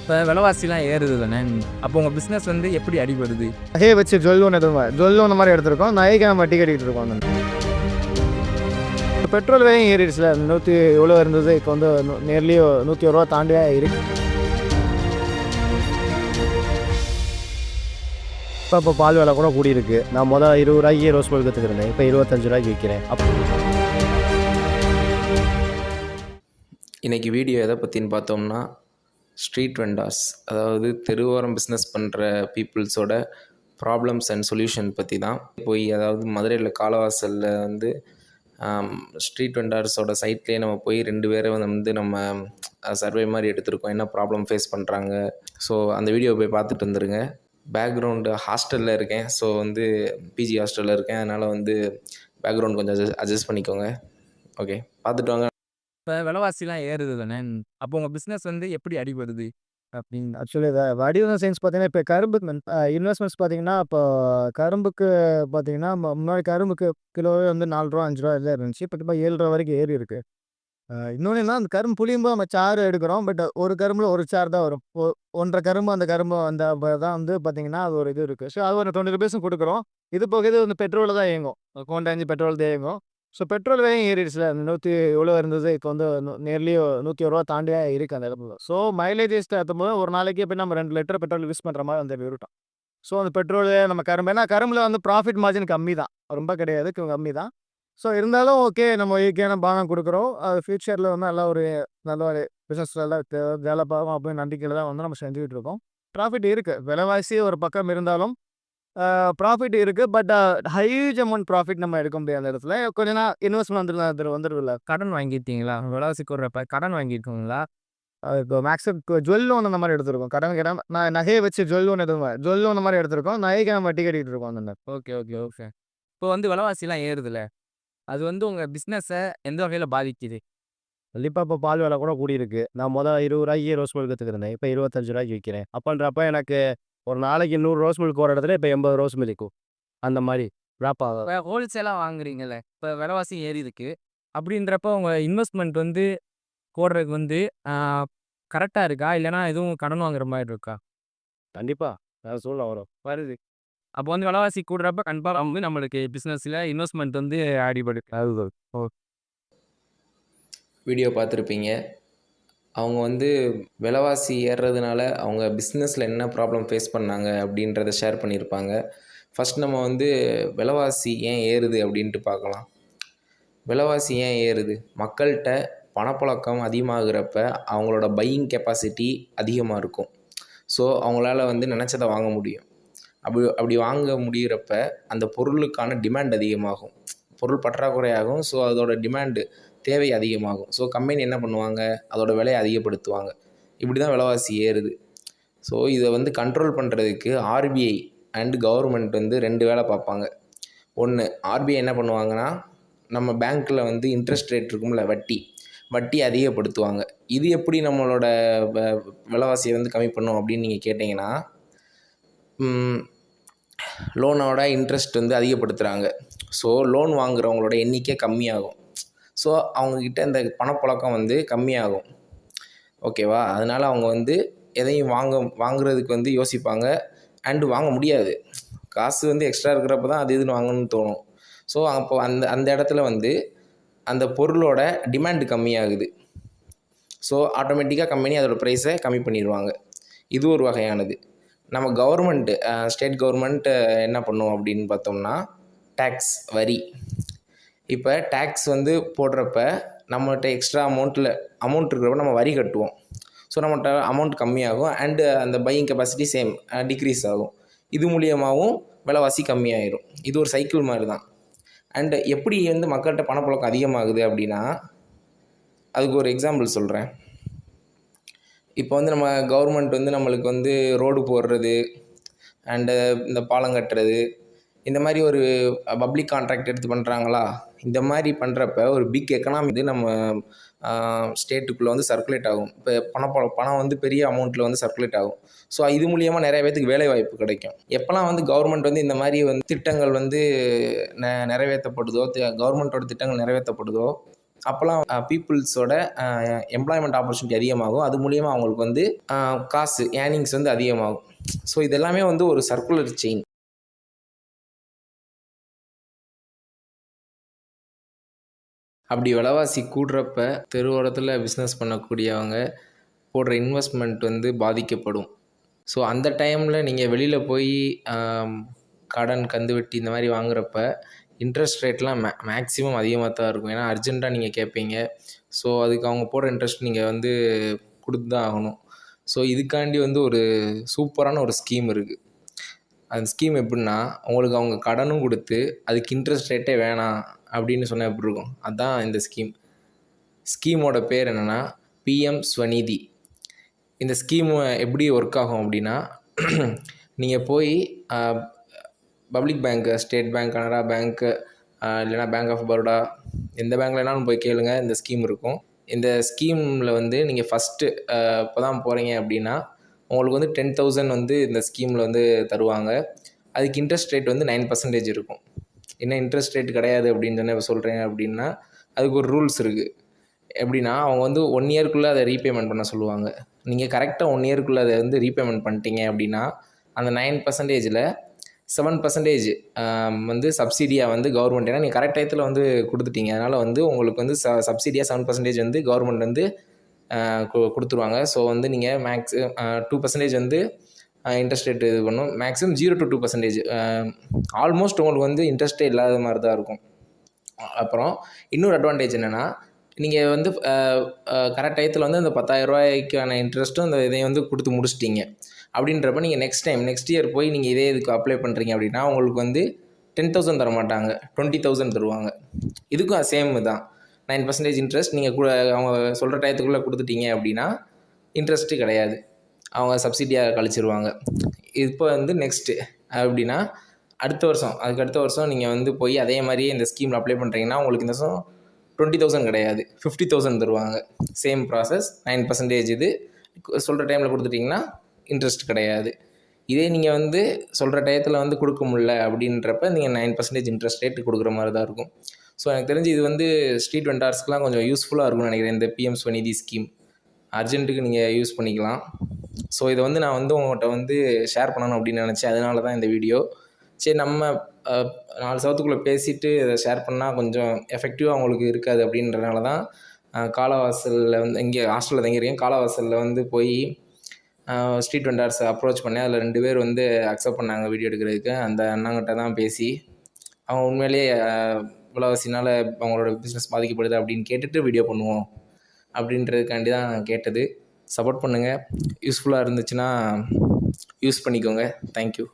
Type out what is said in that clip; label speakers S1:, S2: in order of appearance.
S1: இப்போ விலைவாசிலாம் ஏறுது தானே. அப்போ உங்கள் பிஸ்னஸ் வந்து எப்படி அடிபடுது?
S2: நகையை வச்சு ஜுவல் லோன் எதுவும் ஜுவல் லோன் மாதிரி எடுத்திருக்கோம். நகைக்கு நம்ம வட்டி கட்டிகிட்டு இருக்கோம். பெட்ரோல் விலையும் ஏறிடுச்சுல. 100 எவ்வளோ இருந்தது, இப்போ வந்து நியர்லி 101 ரூபா தாண்டியா இருக்கு. இப்போ பால் விலை கூட கூடியிருக்கு. நான் 20 ரூபாய்க்கு ரோஸ் மில்க் கற்றுக்கிறேன், இப்போ 25 ரூபாய்க்கு விற்கிறேன்.
S3: இன்றைக்கி வீடியோ எதை பற்றின்னு பார்த்தோம்னா, ஸ்ட்ரீட் வெண்டார்ஸ், அதாவது தெருவோரம் பிஸ்னஸ் பண்ணுற பீப்புள்ஸோட ப்ராப்ளம்ஸ் அண்ட் சொல்யூஷன் பற்றி தான். போய் அதாவது மதுரையில் காலவாசலில் வந்து ஸ்ட்ரீட் வெண்டார்ஸோட சைட்லேயே நம்ம போய் 2 பேரை வந்து நம்ம சர்வே மாதிரி எடுத்திருக்கோம், என்ன ப்ராப்ளம் ஃபேஸ் பண்ணுறாங்க. ஸோ அந்த வீடியோ போய் பார்த்துட்டு வந்துடுங்க. பேக்ரவுண்டு ஹாஸ்டலில் இருக்கேன், ஸோ வந்து பிஜி ஹாஸ்டலில் இருக்கேன், அதனால் வந்து பேக்ரவுண்ட் கொஞ்சம் அட்ஜஸ்ட் பண்ணிக்கோங்க. ஓகே, பார்த்துட்டு வாங்க.
S1: இப்போ விலைவாசிலாம் ஏறுது தானே. அப்போ உங்கள் பிஸ்னஸ் வந்து எப்படி அடிபடுது அப்படின்னு?
S2: ஆக்சுவலி வடிவம் சயின்ஸ் பார்த்தீங்கன்னா, இப்போ கரும்பு இன்வெஸ்ட்மெண்ட்ஸ் பார்த்தீங்கன்னா, இப்போ கரும்புக்கு பார்த்தீங்கன்னா, முன்னாடி கரும்புக்கு கிலோவே வந்து 4 ரூபா 5 ரூபா எல்லாம் இருந்துச்சு. இப்போ 7 ரூபா வரைக்கும் ஏறி இருக்கு. இன்னொன்று என்ன, அந்த கரும்பு புளியும்போது நம்ம சாறு எடுக்கிறோம். பட் ஒரு கரும்புல ஒரு சாறு தான் வரும். 1.5 கரும்பு அந்த கரும்பு அந்த தான் வந்து பார்த்தீங்கன்னா, அது ஒரு இது இருக்குது. ஸோ அது ஒரு 20 ரூபீஸும் கொடுக்குறோம். இது போக இது வந்து பெட்ரோலில் தான் இயங்கும். கோண்டாஞ்சி பெட்ரோல் தான் இயங்கும். ஸோ பெட்ரோல் விலையும் ஏறிடுச்சுல. 100 எவ்வளோ இருந்தது, இப்போ வந்து நியர்லி 101 ரூபா தாண்டியா இருக்குது அந்த இடத்துல. ஸோ மைலேஜஸ் ஏற்றும்போது ஒரு நாளைக்கு இப்போ நம்ம 2 லிட்டர் பெட்ரோல் யூஸ் பண்ணுற மாதிரி அந்த விருட்டம். ஸோ அந்த பெட்ரோலு நம்ம கரும்பு, ஏன்னா கரும்பில் வந்து ப்ராஃபிட் மார்ஜின் கம்மி தான், ரொம்ப கிடையாது, கம்மி தான். ஸோ இருந்தாலும் ஓகே, நம்ம இயற்கையான பானம் கொடுக்குறோம். அது ஃபியூச்சரில் வந்து நல்ல ஒரு பிஸ்னஸ் எல்லாம் டெவலப் ஆகும் அப்படின்னு நம்பிக்கையில் தான் வந்து நம்ம செஞ்சுக்கிட்டு இருக்கோம். ப்ராஃபிட் இருக்குது, விலைவாசி ஒரு பக்கம் இருந்தாலும் ப்ராஃபிட் இருக்குது. பட் ஹையூஜ் அமௌண்ட் ப்ராஃபிட் நம்ம எடுக்க முடியாது அந்த இடத்துல. கொஞ்ச நாள் இன்வெஸ்ட்மெண்ட் வந்துடும்ல.
S1: கடன் வாங்கியிருக்கீங்களா? விலைவாசி கூடுறப்ப கடன் வாங்கியிருக்கீங்களா?
S2: இப்போ மேக்ஸிமம் ஜுவல் லோன் அந்த மாதிரி எடுத்திருக்கோம். கடன் கேட்டால் நான் நகையை வச்சு ஜுவல் லோன் ஜுவல் லோன் மாதிரி எடுத்திருக்கோம். நகைக்கு நம்ம வட்டி கட்டிகிட்டு இருக்கோம் அந்த.
S1: Okay, okay, okay. இப்போ வந்து விலைவாசிலாம் ஏறுதுல்ல, அது வந்து உங்கள் பிஸ்னஸை எந்த வகையில் பாதிக்குது?
S2: கண்டிப்பாக இப்போ பால் விலை கூட கூடியிருக்கு. நான் 20 ரூபாய்க்கு ரோஸ் மில்க் கற்றுக்கிறேன், இப்போ 25 ரூபாய்க்கு விற்கிறேன். அப்பன்றப்ப எனக்கு ஒரு நாளைக்கு 100 ரோஸ் மில்க் ஒரு இடத்துல இப்போ 80 ரோஸ் மில்க்கும் அந்த மாதிரி ட்ராப் ஆகும்.
S1: இப்போ ஹோல்சேலாக வாங்குறீங்கல்ல, இப்போ விலைவாசி ஏறிருக்கு அப்படின்றப்ப உங்கள் இன்வெஸ்ட்மெண்ட் வந்து போடுறதுக்கு வந்து கரெக்டாக இருக்கா? இல்லைனா எதுவும் கடன் வாங்குற மாதிரி இருக்கா?
S2: கண்டிப்பாக வேறு சூழ்நிலை வருது.
S1: அப்போ வந்து விலைவாசி கூடுறப்ப கண்டிப்பாக வந்து நம்மளுக்கு பிஸ்னஸில் இன்வெஸ்ட்மெண்ட் வந்து அடிபடுது.
S2: அதுதான்.
S3: வீடியோ பார்த்துருப்பீங்க. அவங்க வந்து விலைவாசி ஏறுறதுனால அவங்க பிஸ்னஸில் என்ன ப்ராப்ளம் ஃபேஸ் பண்ணாங்க அப்படின்றத ஷேர் பண்ணியிருப்பாங்க. ஃபஸ்ட் நம்ம வந்து விலைவாசி ஏன் ஏறுது அப்படின்ட்டு பார்க்கலாம். விலைவாசி ஏன் ஏறுது? மக்கள்கிட்ட பணப்புழக்கம் அதிகமாகிறப்ப அவங்களோட பையிங் கெப்பாசிட்டி அதிகமாக இருக்கும். ஸோ அவங்களால வந்து நினச்சதை வாங்க முடியும். அப்படி வாங்க முடிகிறப்ப அந்த பொருளுக்கான டிமாண்ட் அதிகமாகும், பொருள் பற்றாக்குறையாகும். ஸோ அதோட டிமாண்டு தேவை அதிகமாகும். ஸோ கம்பெனி என்ன பண்ணுவாங்க, அதோட விலையை அதிகப்படுத்துவாங்க. இப்படி தான் விலைவாசி ஏறுது. ஸோ இதை வந்து கண்ட்ரோல் பண்ணுறதுக்கு ஆர்பிஐ அண்டு கவர்மெண்ட் வந்து 2 வேலை பார்ப்பாங்க. ஒன்று, ஆர்பிஐ என்ன பண்ணுவாங்கன்னா, நம்ம பேங்க்கில் வந்து இன்ட்ரெஸ்ட் ரேட் இருக்கும்ல, வட்டி அதிகப்படுத்துவாங்க. இது எப்படி நம்மளோட விலைவாசியை வந்து கம்மி பண்ணும் அப்படின்னு நீங்கள் கேட்டிங்கன்னா, லோனோட இன்ட்ரெஸ்ட் வந்து அதிகப்படுத்துகிறாங்க. ஸோ லோன் வாங்குறவங்களோட எண்ணிக்கை கம்மியாகும். ஸோ அவங்கக்கிட்ட இந்த பணப்புழக்கம் வந்து கம்மியாகும். ஓகேவா? அதனால் அவங்க வந்து எதையும் வாங்குறதுக்கு வந்து யோசிப்பாங்க. அண்டு வாங்க முடியாது. காசு வந்து எக்ஸ்ட்ரா இருக்கிறப்ப தான் அது இதுன்னு வாங்கணும்னு தோணும். ஸோ அப்போ அந்த இடத்துல வந்து அந்த பொருளோட டிமாண்டு கம்மியாகுது. ஸோ ஆட்டோமேட்டிக்காக கம்பெனி அதோட ப்ரைஸை கம்மி பண்ணிடுவாங்க. இது ஒரு வகையானது. நம்ம கவர்மெண்ட்டு, ஸ்டேட் கவர்மெண்ட்டு என்ன பண்ணும் அப்படின்னு பார்த்தோம்னா, டேக்ஸ், வரி. இப்போ டேக்ஸ் வந்து போடுறப்ப நம்மகிட்ட எக்ஸ்ட்ரா அமௌண்ட் இருக்கிறப்ப நம்ம வரி கட்டுவோம். ஸோ நம்மகிட்ட அமௌண்ட் கம்மியாகும் அண்டு அந்த பையிங் கெப்பாசிட்டி சேம் டிக்ரீஸ் ஆகும். இது மூலியமாகவும் விலைவாசி கம்மியாயிரும். இது ஒரு சைக்கிள் மாதிரி தான். அண்டு எப்படி வந்து மக்கள்கிட்ட பணப்புழக்கம் அதிகமாகுது அப்படின்னா, அதுக்கு ஒரு எக்ஸாம்பிள் சொல்கிறேன். இப்போ வந்து நம்ம கவர்மெண்ட் வந்து நம்மளுக்கு வந்து ரோடு போடுறது அண்டு இந்த பாலம் கட்டுறது, இந்த மாதிரி ஒரு பப்ளிக் கான்ட்ராக்ட் எடுத்து பண்ணுறாங்களா, இந்த மாதிரி பண்ணுறப்ப ஒரு பிக் எக்கனாமி இது நம்ம ஸ்டேட்டுக்குள்ளே வந்து சர்க்குலேட் ஆகும். இப்போ பணம் வந்து பெரிய அமௌண்ட்டில் வந்து சர்க்குலேட் ஆகும். ஸோ இது மூலியமாக நிறைய பேத்துக்கு வேலைவாய்ப்பு கிடைக்கும். எப்போல்லாம் வந்து கவர்மெண்ட் வந்து இந்த மாதிரி வந்து திட்டங்கள் வந்து நிறைவேற்றப்படுதோ, கவர்மெண்ட்டோட திட்டங்கள் நிறைவேற்றப்படுதோ, அப்போல்லாம் பீப்புள்ஸோட எம்ப்ளாய்மெண்ட் ஆப்பர்ச்சுனிட்டி அதிகமாகும். அது மூலியமாக அவங்களுக்கு வந்து காசு ஏர்னிங்ஸ் வந்து அதிகமாகும். ஸோ இதெல்லாமே வந்து ஒரு சர்க்குலர் செயின். அப்படி விலைவாசி கூடுறப்ப தெருவோரத்தில் பிஸ்னஸ் பண்ணக்கூடியவங்க போடுற இன்வெஸ்ட்மெண்ட் வந்து பாதிக்கப்படும். ஸோ அந்த டைமில் நீங்கள் வெளியில் போய் கடன் கந்து வட்டி இந்த மாதிரி வாங்குறப்ப இன்ட்ரெஸ்ட் ரேட்லாம் மேக்ஸிமம் அதிகமாக தான் இருக்கும். ஏன்னா அர்ஜெண்ட்டாக நீங்கள் கேட்பீங்க. ஸோ அதுக்கு அவங்க போடுற இன்ட்ரெஸ்ட் நீங்கள் வந்து கொடுத்து தான் ஆகணும். ஸோ இதுக்காண்டி வந்து ஒரு சூப்பரான ஒரு ஸ்கீம் இருக்குது. அந்த ஸ்கீம் எப்படின்னா, உங்களுக்கு அவங்க கடனும் கொடுத்து அதுக்கு இன்ட்ரெஸ்ட் ரேட்டே வேணாம் அப்படின்னு சொன்னால் எப்படி இருக்கும்? அதுதான் இந்த ஸ்கீம். ஸ்கீமோட பேர் என்னென்னா பிஎம் ஸ்வநிதி. இந்த ஸ்கீமு எப்படி ஒர்க் ஆகும் அப்படின்னா, நீங்கள் போய் பப்ளிக் பேங்க்கு, ஸ்டேட் பேங்க், கனரா பேங்க்கு, இல்லைனா பேங்க் ஆஃப் பரோடா, எந்த பேங்க்லனாலும் போய் கேளுங்க, இந்த ஸ்கீம் இருக்கும். இந்த ஸ்கீமில் வந்து நீங்கள் ஃபஸ்ட்டு இப்போ தான் போகிறீங்க அப்படின்னா உங்களுக்கு வந்து 10,000 வந்து இந்த ஸ்கீமில் வந்து தருவாங்க. அதுக்கு இன்ட்ரெஸ்ட் ரேட் வந்து 9% இருக்கும். என்ன இன்ட்ரெஸ்ட் ரேட் கிடையாது அப்படின்னு சொன்ன சொல்கிறேன் அப்படின்னா, அதுக்கு ஒரு ரூல்ஸ் இருக்குது. எப்படின்னா, அவங்க வந்து 1 இயர்க்குள்ளே அதை ரீபேமெண்ட் பண்ண சொல்லுவாங்க. நீங்கள் கரெக்டாக 1 இயர்க்குள்ளே அதை வந்து ரீபேமெண்ட் பண்ணிட்டீங்க அப்படின்னா, அந்த 9%ல் 7% வந்து சப்சிடியாக வந்து கவர்மெண்ட், ஏன்னா நீங்கள் கரெக்ட் டயத்தில் வந்து கொடுத்துட்டீங்க, அதனால் வந்து உங்களுக்கு வந்து சப்சிடியாக 7% வந்து கவர்மெண்ட் வந்து கொடுத்துருவாங்க. ஸோ வந்து நீங்கள் 2% வந்து இன்ட்ரெஸ்ட் ரேட் இது பண்ணும். Maximum 0 to 2%. ஆல்மோஸ்ட் உங்களுக்கு வந்து இன்ட்ரெஸ்ட்டே இல்லாத மாதிரி தான் இருக்கும். அப்புறம் இன்னொரு அட்வான்டேஜ் என்னென்னா, நீங்கள் வந்து கரெக்ட் டயத்தில் வந்து அந்த 10,000 ரூபாய்க்கான இன்ட்ரெஸ்ட்டும் அந்த இதையும் வந்து கொடுத்து முடிச்சிட்டிங்க. அப்படின்றப்ப நீங்கள் நெக்ஸ்ட் இயர் போய் நீங்கள் இதே இதுக்கு அப்ளை பண்ணுறீங்க அப்படின்னா உங்களுக்கு வந்து 10,000 தர மாட்டாங்க, 20,000 தருவாங்க. இதுக்கும் சேம் தான், 9% இன்ட்ரெஸ்ட். நீங்கள் கூட அவங்க சொல்கிற டயத்துக்குள்ளே கொடுத்துட்டீங்க அப்படின்னா இன்ட்ரெஸ்ட்டு கிடையாது, அவங்க சப்சிடியாக கழிச்சிருவாங்க. இப்போ வந்து நெக்ஸ்ட்டு அப்படின்னா அதுக்கு அடுத்த வருஷம் நீங்கள் வந்து போய் அதே மாதிரியே இந்த ஸ்கீமில் அப்ளை பண்ணுறீங்கன்னா உங்களுக்கு இந்த வருஷம் 20,000 கிடையாது, 50,000 தருவாங்க. சேம் ப்ராசஸ், 9% இது சொல்கிற டைமில் கொடுத்துட்டிங்கன்னா இன்ட்ரெஸ்ட் கிடையாது. இதே நீங்கள் வந்து சொல்கிற டயத்தில் வந்து கொடுக்க முடியல அப்படின்றப்ப நீங்கள் 9% இன்ட்ரெஸ்ட் ரேட்டு கொடுக்குற மாதிரி தான் இருக்கும். ஸோ எனக்கு தெரிஞ்சு இது வந்து ஸ்ட்ரீட் வெண்டார்ஸ்க்குலாம் கொஞ்சம் யூஸ்ஃபுல்லாக இருக்கும்னு நினைக்கிறேன். இந்த பிஎம் ஸ்வநிதி ஸ்கீம் அர்ஜென்ட்டுக்கு நீங்கள் யூஸ் பண்ணிக்கலாம். ஸோ இதை வந்து நான் வந்து உங்கள்கிட்ட வந்து ஷேர் பண்ணணும் அப்படின்னு நினச்சேன், அதனால தான் இந்த வீடியோ. சரி, நம்ம 4 சவத்துக்குள்ளே பேசிவிட்டு இதை ஷேர் பண்ணால் கொஞ்சம் எஃபெக்டிவாக அவங்களுக்கு இருக்காது அப்படின்றனால தான் காலவாசலில் வந்து இங்கே ஹாஸ்டலில் தங்கியிருக்கேன். காலவாசலில் வந்து போய் ஸ்ட்ரீட் வெண்டார்ஸை அப்ரோச் பண்ணேன். அதில் 2 பேர் வந்து அக்செப்ட் பண்ணாங்க வீடியோ எடுக்கிறதுக்கு. அந்த அண்ணாங்கிட்ட தான் பேசி அவங்க உண்மையிலேயே விலைவாசினால் அவங்களோட பிஸ்னஸ் பாதிக்கப்படுது அப்படின்னு கேட்டுட்டு வீடியோ பண்ணுவோம் அப்படின்றதுக்காண்டி தான் கேட்டது. சப்போர்ட் பண்ணுங்கள், யூஸ்ஃபுல்லாக இருந்துச்சுன்னா யூஸ் பண்ணிக்கோங்க. தேங்க்யூ.